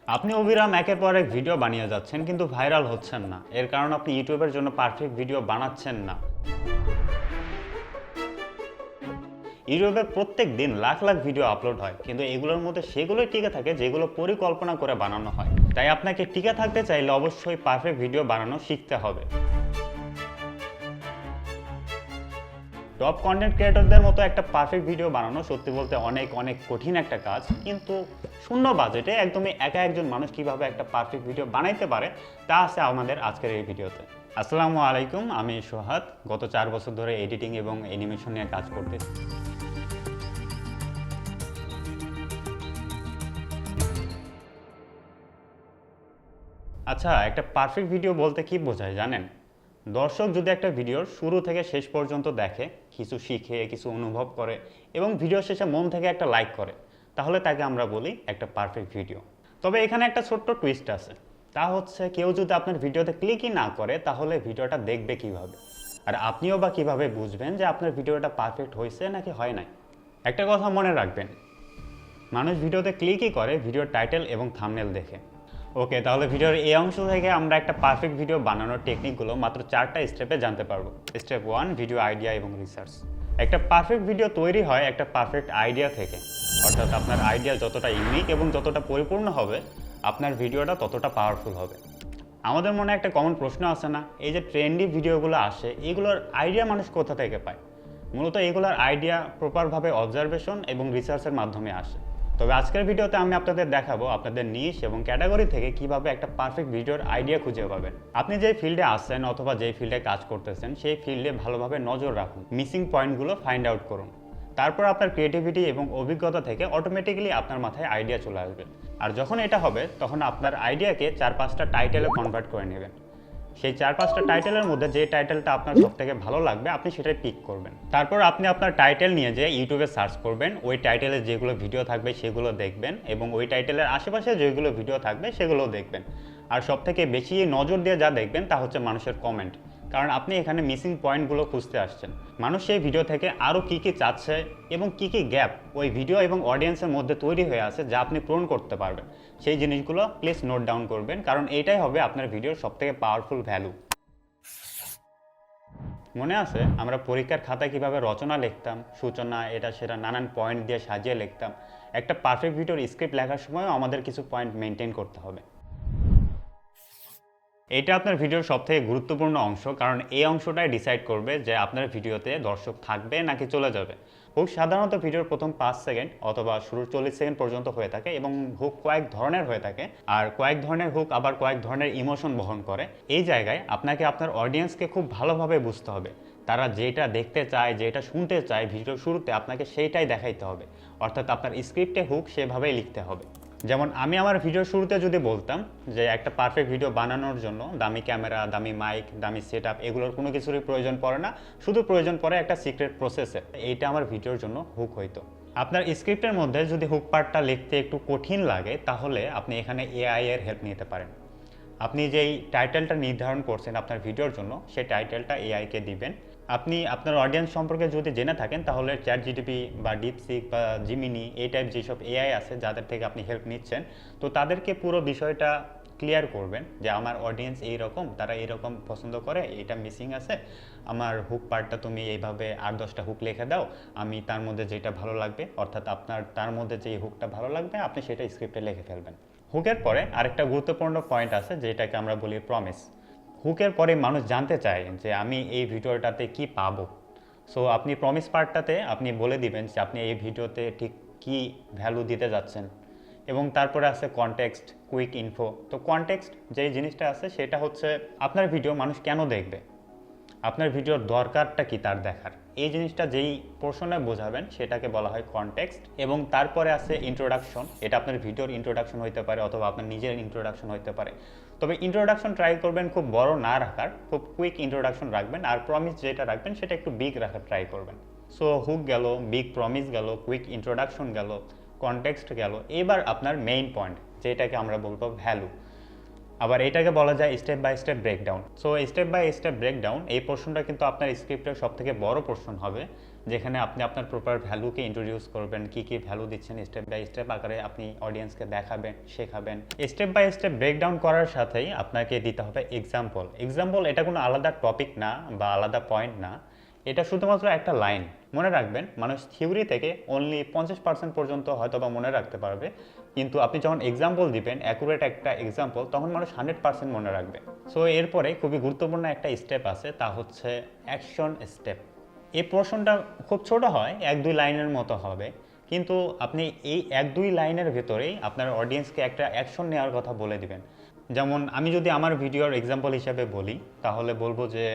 আপনি অবিরাম একের পর এক ভিডিও বানিয়ে যাচ্ছেন কিন্তু ভাইরাল হচ্ছেন না। এর কারণ আপনি ইউটিউবের জন্য পারফেক্ট ভিডিও বানাচ্ছেন না। ইউটিউবে প্রত্যেক দিন লাখ লাখ ভিডিও আপলোড হয়, কিন্তু এগুলোর মধ্যে সেগুলোই টিকে থাকে যেগুলো পরিকল্পনা করে বানানো হয়। তাই আপনাকে টিকে থাকতে চাইলে অবশ্যই পারফেক্ট ভিডিও বানানো শিখতে হবে। টপ কন্টেন্ট ক্রিয়েটরদের মতো একটা পারফেক্ট ভিডিও বানানো সত্যি বলতে অনেক অনেক কঠিন একটা কাজ, কিন্তু শূন্য বাজেটে একদমই একা একজন মানুষ কিভাবে একটা পারফেক্ট ভিডিও বানাইতে পারে তা আছে আমাদের আজকের এই ভিডিওতে। আসসালামু আলাইকুম, আমি সোহাদ। গত 4 বছর ধরে এডিটিং এবং অ্যানিমেশন নিয়ে কাজ করতেছি। আচ্ছা, একটা পারফেক্ট ভিডিও বলতে কি বোঝায় জানেন? দর্শক যদি একটা ভিডিওর শুরু থেকে শেষ পর্যন্ত দেখে, কিছু শিখে, কিছু অনুভব করে এবং ভিডিও শেষে মন থেকে একটা লাইক করে, তাহলে তাকে আমরা বলি একটা পারফেক্ট ভিডিও। তবে এখানে একটা ছোট্ট টুইস্ট আছে, তা হচ্ছে কেউ যদি আপনার ভিডিওতে ক্লিকই না করে তাহলে ভিডিওটা দেখবে কিভাবে? আর আপনিও বা কিভাবে বুঝবেন যে আপনার ভিডিওটা পারফেক্ট হয়েছে নাকি হয় নাই? একটা কথা মনে রাখবেন, মানুষ ভিডিওতে ক্লিকই করে ভিডিওর টাইটেল এবং থাম্বনেল দেখে। ওকে, তাহলে ভিডিওর এই অংশ থেকে আমরা একটা পারফেক্ট ভিডিও বানানোর টেকনিকগুলো মাত্র 4টা স্টেপে জানতে পারবো। স্টেপ 1, ভিডিও আইডিয়া এবং রিসার্চ। একটা পারফেক্ট ভিডিও তৈরি হয় একটা পারফেক্ট আইডিয়া থেকে, অর্থাৎ আপনার আইডিয়া যতটা ইউনিক এবং যতটা পরিপূর্ণ হবে, আপনার ভিডিওটা ততটা পাওয়ারফুল হবে। আমাদের মনে একটা কমন প্রশ্ন আছে না, এই যে ট্রেন্ডি ভিডিওগুলো আসে, এগুলোর আইডিয়া মানুষ কোথা থেকে পায়? মূলত এগুলোর আইডিয়া প্রপারভাবে অবজারভেশন এবং রিসার্চের মাধ্যমে আসে। তবে আজকের ভিডিওতে আমি আপনাদের দেখাবো আপনাদের নিশ এবং ক্যাটাগরি থেকে কিভাবে একটা পারফেক্ট ভিডিওর আইডিয়া খুঁজে পাবেন। আপনি যে ফিল্ডে আছেন অথবা যেই ফিল্ডে কাজ করতেছেন সেই ফিল্ডে ভালোভাবে নজর রাখুন, মিসিং পয়েন্টগুলো ফাইন্ড আউট করুন। তারপর আপনার ক্রিয়েটিভিটি এবং অভিজ্ঞতা থেকে অটোমেটিক্যালি আপনার মাথায় আইডিয়া চলে আসবে। আর যখন এটা হবে তখন আপনার আইডিয়াকে 4-5টা টাইটেলে কনভার্ট করে নেবেন। সেই 4-5টা টাইটেলের মধ্যে যে টাইটেলটা আপনার সব থেকে ভালো লাগবে আপনি সেটাই পিক করবেন। তারপর আপনি আপনার টাইটেল নিয়ে যেয়ে ইউটিউবে সার্চ করবেন, ওই টাইটেলে যেগুলো ভিডিও থাকবে সেগুলো দেখবেন এবং ওই টাইটেলের আশেপাশে যেগুলো ভিডিও থাকবে সেগুলোও দেখবেন। আর সব থেকে বেশি নজর দিয়ে যা দেখবেন তা হচ্ছে মানুষের কমেন্ট, কারণ আপনি এখানে মিসিং পয়েন্টগুলো খুঁজতে আসছেন। মানুষ সেই ভিডিও থেকে আরও কী কী চাচ্ছে এবং কী কী গ্যাপ ওই ভিডিও এবং অডিয়েন্সের মধ্যে তৈরি হয়ে আছে যা আপনি পূরণ করতে পারবেন, সেই জিনিসগুলো প্লিজ নোট ডাউন করবেন, কারণ এইটাই হবে আপনার ভিডিওর সবথেকে পাওয়ারফুল ভ্যালু। মনে আছে আমরা পরীক্ষার খাতায় কিভাবে রচনা লিখতাম, সূচনা এটা সেটা নানান পয়েন্ট দিয়ে সাজিয়ে লিখতাম? একটা পারফেক্ট ভিডিওর স্ক্রিপ্ট লেখার সময়ও আমাদের কিছু পয়েন্ট মেনটেন করতে হবে। এটা আপনার ভিডিওর সবথেকে গুরুত্বপূর্ণ অংশ, কারণ এই অংশটাই ডিসাইড করবে যে আপনার ভিডিওতে দর্শক থাকবে নাকি চলে যাবে। হুক সাধারণত ভিডিওর প্রথম 5 সেকেন্ড অথবা শুরুর 40 সেকেন্ড পর্যন্ত হয়ে থাকে এবং হুক কয়েক ধরনের হয়ে থাকে, আর কয়েক ধরনের হুক আবার কয়েক ধরনের ইমোশন বহন করে। এই জায়গায় আপনাকে আপনার অডিয়েন্সকে খুব ভালোভাবে বুঝতে হবে। তারা যেটা দেখতে চায়, যেটা শুনতে চায় ভিডিওর শুরুতে আপনাকে সেইটাই দেখাইতে হবে, অর্থাৎ আপনার স্ক্রিপ্টে হুক সেভাবেই লিখতে হবে। যেমন আমি আমার ভিডিওর শুরুতে যদি বলতাম যে একটা পারফেক্ট ভিডিও বানানোর জন্য দামি ক্যামেরা, দামি মাইক, দামি সেট আপ এগুলোর কোনো কিছুরই প্রয়োজন পড়ে না, শুধু প্রয়োজন পড়ে একটা সিক্রেট প্রসেসের, এইটা আমার ভিডিওর জন্য হুক হইতো। আপনার স্ক্রিপ্টের মধ্যে যদি হুক পার্টটা লিখতে একটু কঠিন লাগে তাহলে আপনি এখানে এআই এর হেল্প নিতে পারেন। আপনি যেই টাইটেলটা নির্ধারণ করছেন আপনার ভিডিওর জন্য সেই টাইটেলটা এআইকে দিবেন। আপনি আপনার অডিয়েন্স সম্পর্কে যদি জেনে থাকেন তাহলে চ্যাট জিটিপি বা ডিপসিক বা জিমিনি এই টাইপ যেসব এআই আছে যাদের থেকে আপনি হেল্প নিচ্ছেন, তো তাদেরকে পুরো বিষয়টা ক্লিয়ার করবেন যে আমার অডিয়েন্স এইরকম, তারা এইরকম পছন্দ করে, এটা মিসিং আছে, আমার হুক পার্টটা তুমি এইভাবে 8-10টা হুক লিখে দাও, আমি তার মধ্যে যেটা ভালো লাগবে, অর্থাৎ আপনার তার মধ্যে যেই হুকটা ভালো লাগবে আপনি সেটা স্ক্রিপ্টে লিখে ফেলবেন। হুকের পরে আরেকটা গুরুত্বপূর্ণ পয়েন্ট আছে যেটাকে আমরা বলি প্রমিস। হুকের পরে মানুষ জানতে চায় যে আমি এই ভিডিওটাতে কি পাবো। সো আপনি প্রমিস পার্টটাতে আপনি বলে দিবেন যে আপনি এই ভিডিওতে ঠিক কি ভ্যালু দিতে যাচ্ছেন। এবং তারপরে আছে কনটেক্সট, কুইক ইনফো। তো কনটেক্সট যেই জিনিসটা আছে সেটা হচ্ছে আপনার ভিডিও মানুষ কেন দেখবে, আপনার ভিডিওর দরকারটা কি তার দেখার, এই জিনিসটা যেই পোর্শনে বোঝাবেন সেটাকে বলা হয় কনটেক্সট। এবং তারপরে আছে ইন্ট্রোডাকশন, এটা আপনার ভিডিওর ইন্ট্রোডাকশন হইতে পারে অথবা আপনার নিজের ইন্ট্রোডাকশন হইতে পারে। তবে ইন্ট্রোডাকশন ট্রাই করবেন খুব বড় না রাখার, খুব কুইক ইন্ট্রোডাকশন রাখবেন, আর প্রমিস যেটা রাখবেন সেটা একটু বিগ রাখার ট্রাই করবেন। সো হুক গেল, বিগ প্রমিস গেল, কুইক ইন্ট্রোডাকশন গেল, কনটেক্সট গেল, এবার আপনার মেইন পয়েন্ট যেটাকে আমরা বলবো ভ্যালু। আবার এটাকে বলা যায় step by step breakdown. So step by step breakdown এই পোর্শনটা কিন্তু আপনার স্ক্রিপ্টের সবথেকে বড় পোর্শন হবে, যেখানে আপনি আপনার প্রপার ভ্যালুকে ইন্ট্রোডিউস করবেন, কী কী ভ্যালু দিচ্ছেন স্টেপ বাই স্টেপ আকারে আপনি অডিয়েন্সকে দেখাবেন, শেখাবেন। স্টেপ বাই স্টেপ ব্রেকডাউন করার সাথেই আপনাকে দিতে হবে এক্সাম্পল। এটা কোনো আলাদা টপিক না বা আলাদা পয়েন্ট না, এটা শুধুমাত্র একটা লাইন। মনে রাখবেন, মানুষ থিওরি থেকে অনলি 50% পর্যন্ত হয়তো বা মনে রাখতে পারবে, কিন্তু আপনি যখন এক্সাম্পল দিবেন, অ্যাকুরেট একটা এক্সাম্পল, তখন মানুষ 100% মনে রাখবে। সো এরপরে খুবই গুরুত্বপূর্ণ একটা স্টেপ আছে, তা হচ্ছে অ্যাকশন স্টেপ। এই পোর্শনটা খুব ছোট হয়, 1-2 লাইনের মতো হবে, কিন্তু আপনি এই 1-2 লাইনের ভেতরেই আপনার অডিয়েন্সকে একটা অ্যাকশন নেওয়ার কথা বলে দিবেন। যেমন আমি যদি আমার ভিডিওর এক্সাম্পল হিসাবে বলি, তাহলে বলবো যে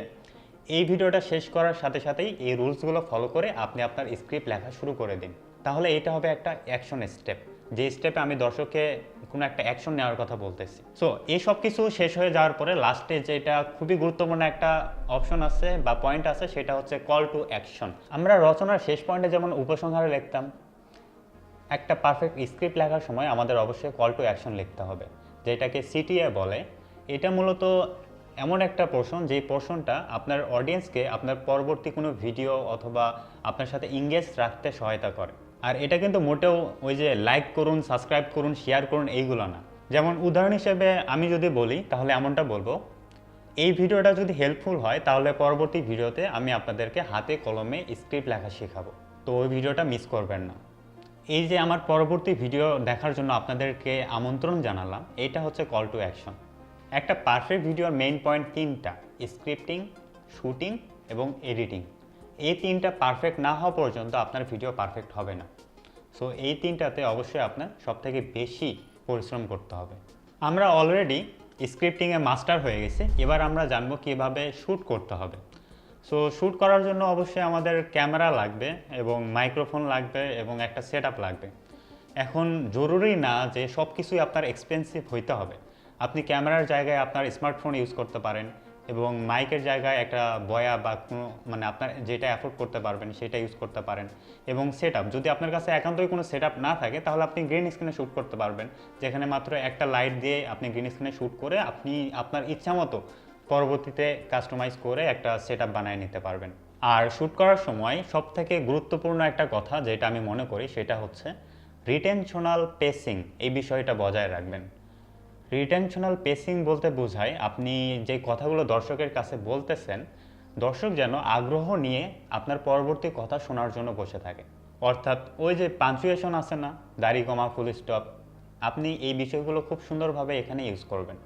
এই ভিডিওটা শেষ করার সাথে সাথেই এই রুলসগুলো ফলো করে আপনি আপনার স্ক্রিপ্ট লেখা শুরু করে দিন। তাহলে এটা হবে একটা অ্যাকশন স্টেপ, যে স্টেপে আমি দর্শককে কোনো একটা অ্যাকশন নেওয়ার কথা বলতেছি। সো এই সব কিছু শেষ হয়ে যাওয়ার পরে লাস্টে যেটা খুবই গুরুত্বপূর্ণ একটা অপশন আছে বা পয়েন্ট আছে, সেটা হচ্ছে কল টু অ্যাকশন। আমরা রচনার শেষ পয়েন্টে যেমন উপসংহারে লিখতাম, একটা পারফেক্ট স্ক্রিপ্ট লেখার সময় আমাদের অবশ্যই কল টু অ্যাকশন লিখতে হবে, যেটাকে সিটিএ বলে। এটা মূলত এমন একটা পোর্শন, যেই পোর্শনটা আপনার অডিয়েন্সকে আপনার পরবর্তী কোনো ভিডিও অথবা আপনার সাথে ইংগেজ রাখতে সহায়তা করে। আর এটা কিন্তু মোটেও ওই যে লাইক করুন, সাবস্ক্রাইব করুন, শেয়ার করুন এইগুলো না। যেমন উদাহরণ হিসেবে আমি যদি বলি, তাহলে এমনটা বলবো, এই ভিডিওটা যদি হেল্পফুল হয় তাহলে পরবর্তী ভিডিওতে আমি আপনাদেরকে হাতে কলমে স্ক্রিপ্ট লেখা শেখাবো, তো ওই ভিডিওটা মিস করবেন না। এই যে আমার পরবর্তী ভিডিও দেখার জন্য আপনাদেরকে আমন্ত্রণ জানালাম, এটা হচ্ছে কল টু অ্যাকশন। একটা পারফেক্ট ভিডিওর মেইন পয়েন্ট 3টা: স্ক্রিপ্টিং, শুটিং এবং এডিটিং। এই 3টা পারফেক্ট না হওয়া পর্যন্ত আপনার ভিডিও পারফেক্ট হবে না। সো এই 3টাতে অবশ্যই আপনার সবথেকে বেশি পরিশ্রম করতে হবে। আমরা অলরেডি স্ক্রিপ্টিংয়ে মাস্টার হয়ে গেছি, এবার আমরা জানবো কীভাবে শ্যুট করতে হবে। সো শ্যুট করার জন্য অবশ্যই আমাদের ক্যামেরা লাগবে এবং মাইক্রোফোন লাগবে এবং একটা সেটআপ লাগবে। এখন জরুরি না যে সব কিছুই আপনার এক্সপেন্সিভ হইতে হবে। আপনি ক্যামেরার জায়গায় আপনার স্মার্টফোন ইউজ করতে পারেন এবং মাইকের জায়গায় একটা বয়া বা কোনো আপনার যেটা অ্যাফোর্ড করতে পারবেন সেটা ইউজ করতে পারেন। এবং সেটআপ, যদি আপনার কাছে একান্তই কোনো সেটআপ না থাকে, তাহলে আপনি গ্রিন স্ক্রিনে শ্যুট করতে পারবেন, যেখানে মাত্র একটা লাইট দিয়ে আপনি গ্রিন স্ক্রিনে শ্যুট করে আপনি আপনার ইচ্ছা মতো পরবর্তীতে কাস্টমাইজ করে একটা সেটআপ বানিয়ে নিতে পারবেন। আর শ্যুট করার সময় সবথেকে গুরুত্বপূর্ণ একটা কথা যেটা আমি মনে করি, সেটা হচ্ছে রিটেনশনাল পেসিং। এই বিষয়টা বজায় রাখবেন। রিটেনশনাল পেসিং বলতে বোঝায় আপনি যে কথাগুলো দর্শকের কাছে বলতেছেন, দর্শক যেন আগ্রহ নিয়ে আপনার পরবর্তী কথা শোনার জন্য বসে থাকে। অর্থাৎ ওই যে পাঞ্চুয়েশন আছে না, দাড়ি কমা, ফুল স্টপ, আপনি এই বিষয়গুলো খুব সুন্দরভাবে এখানে ইউজ করবেন,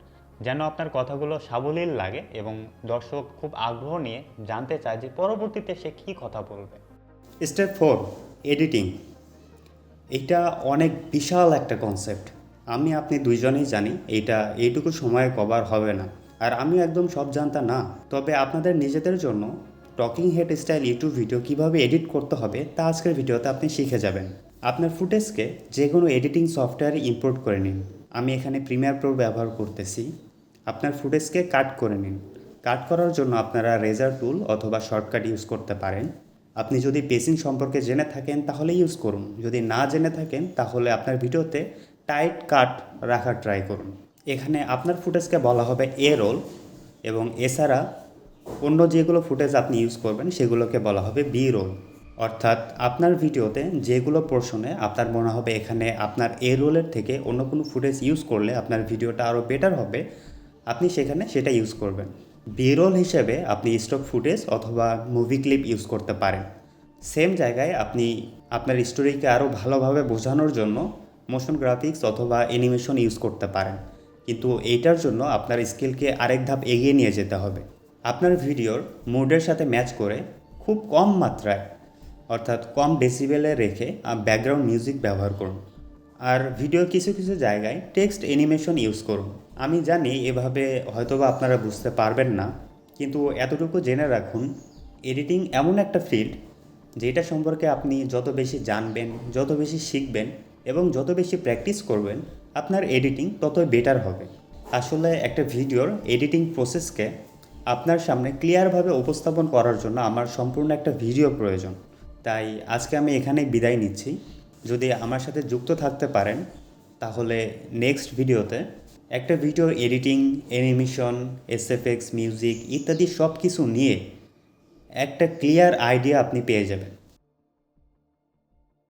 যেন আপনার কথাগুলো সাবলীল লাগে এবং দর্শক খুব আগ্রহ নিয়ে জানতে চায় যে পরবর্তীতে সে কী কথা বলবে। Step 4, editing. এটা অনেক বিশাল একটা কনসেপ্ট। আপনি দুইজনেই জানি এটা এইটুকু সময়ে কভার হবে না, আর আমি একদম সব জানতা না। তবে আপনাদের নিজেদের জন্য talking head style YouTube video কীভাবে এডিট করতে হবে তা আজকের ভিডিওতে আপনি শিখে যাবেন। আপনার ফুটেজকে যে কোনো এডিটিং সফটওয়্যারে ইম্পোর্ট করে নিন। আমি এখানে প্রিমিয়ার প্রো ব্যবহার করতেছি। আপনার ফুটেজকে কাট করে নিন। কাট করার জন্য আপনারা রেজার টুল অথবা শর্টকাট ইউজ করতে পারেন। আপনি যদি পেসিং সম্পর্কে জেনে থাকেন তাহলে ইউজ করুন, যদি না জেনে থাকেন তাহলে আপনার ভিডিওতে টাইট কাট রাখার ট্রাই করুন। এখানে আপনার ফুটেজকে বলা হবে এ রোল, এবং এছাড়া অন্য যেগুলো ফুটেজ আপনি ইউজ করবেন সেগুলোকে বলা হবে বি রোল। অর্থাৎ আপনার ভিডিওতে যেগুলো পোর্শনে আপনার মনে হবে এখানে আপনার এ রোলের থেকে অন্য কোনো ফুটেজ ইউজ করলে আপনার ভিডিওটা আরও বেটার হবে, আপনি সেখানে সেটা ইউজ করবেন। বি রোল হিসেবে আপনি স্টক ফুটেজ অথবা মুভি ক্লিপ ইউজ করতে পারেন। সেম জায়গায় আপনি আপনার স্টোরিকে আরও ভালোভাবে বোঝানোর জন্য মোশন গ্রাফিক্স অথবা অ্যানিমেশন ইউজ করতে পারেন, কিন্তু এইটার জন্য আপনার স্কিলকে আরেক ধাপ এগিয়ে নিয়ে যেতে হবে। আপনার ভিডিওর মুডের সাথে ম্যাচ করে খুব কম মাত্রায় অর্থাৎ কম ডেসিবেলে রেখে ব্যাকগ্রাউন্ড মিউজিক ব্যবহার করুন। আর ভিডিও কিছু কিছু জায়গায় টেক্সট অ্যানিমেশন ইউজ করুন। আমি জানি এভাবে হয়তোবা আপনারা বুঝতে পারবেন না, কিন্তু এতটুকু জেনে রাখুন, এডিটিং এমন একটা ফিল্ড যেটা সম্পর্কে আপনি যত বেশি জানবেন, যত বেশি শিখবেন এবং যত বেশি প্র্যাকটিস করবেন, আপনার এডিটিং ততই বেটার হবে। আসলে একটা ভিডিওর এডিটিং প্রসেসকে আপনার সামনে ক্লিয়ারভাবে উপস্থাপন করার জন্য আমার সম্পূর্ণ একটা ভিডিও প্রয়োজন। তাই আজকে আমি এখানেই বিদায় নিচ্ছি। যদি আমার সাথে যুক্ত থাকতে পারেন তাহলে নেক্সট ভিডিওতে একটা ভিডিওর এডিটিং, অ্যানিমেশন, এসএফএক্স, মিউজিক ইত্যাদি সব কিছু নিয়ে একটা ক্লিয়ার আইডিয়া আপনি পেয়ে যাবেন।